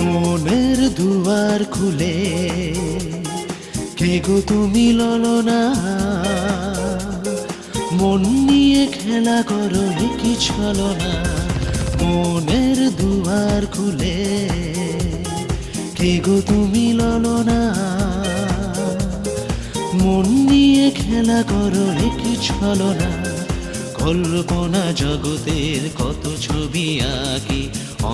মনের দুয়ার খুলে কে গো তুমি ললনা, মন নিয়ে খেলা করো কি ছলনা। মনের দুয়ার খুলে কে গো তুমি ললনা, মন নিয়ে খেলা করো কি ছলনা। কল্পনা জগতের কত ছবি আঁকি,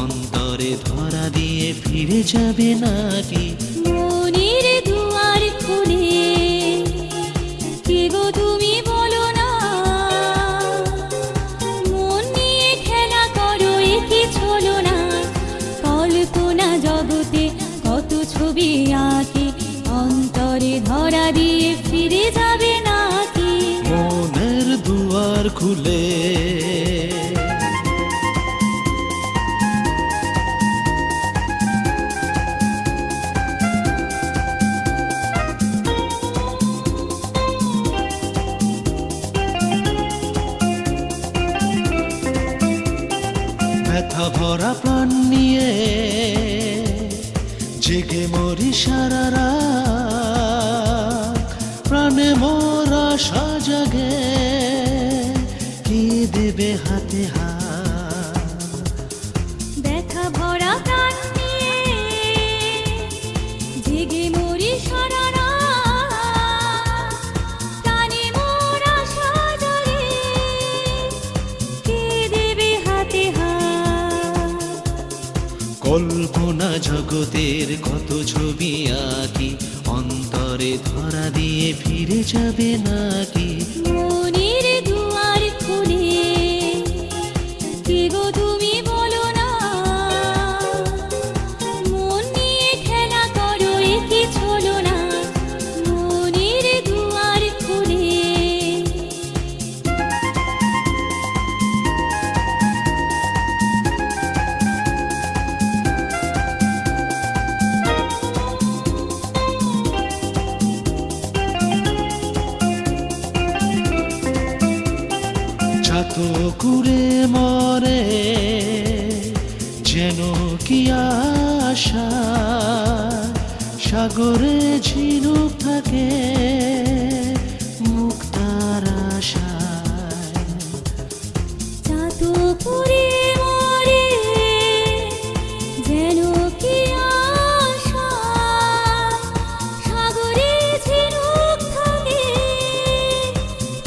অন্তরে ধরা দিয়ে ফিরে যাবে নাকি। মনের দুয়ার খুলে কে গো তুমি বলো না, মন নিয়ে খেলা করো কি ছলনা। কল্পনা জগতে কত ছবি আঁকি, অন্তরে ধরা দিয়ে ফিরে যাবে নাকি। মনের দুয়ার খুলে ব্যথা ভরা প্রাণ নিয়ে জেগে মরি সারা রাত, প্রাণে মোরা সাজাগে কি দেবে হাতে হাত। ব্যথা ভরা প্রাণ নিয়ে জেগে মরি সারা রাত, প্রাণে মোরা সাজাগে কে দেবে হাতে হাত। কল্পনা জগতের কত ছবি আঁকি, অন্তরে ধরা দিয়ে ফিরে যাবে নাকি। মনের দুয়ার খুলে কে গো তুমি বলো না, মন নিয়ে খেলা করো কি ছলনা। মনের দুয়ার খুলে কুরে মরে যেন কি আশা, সাগরে ঝিনুক থাকে মুক্তার আশায়। চাতকুরে মরে যেন কি আশা, সাগরে ঝিনুক থাকে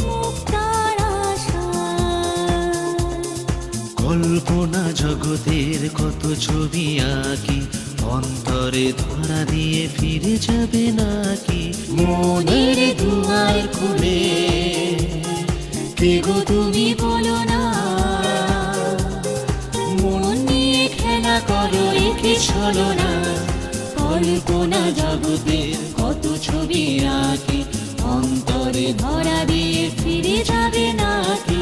মুক্তার আশায়। কল্পনা জগতের কত ছবি আঁকি, অন্তরে ধরা দিয়ে ফিরে যাবে নাকি। মনের দুয়ার খুলে কে গো তুমি বলো না, মন নিয়ে খেলা করো কি ছলনা। কল্পনা জগতের কত ছবি আঁকি, অন্তরে ধরা দিয়ে ফিরে যাবে নাকি।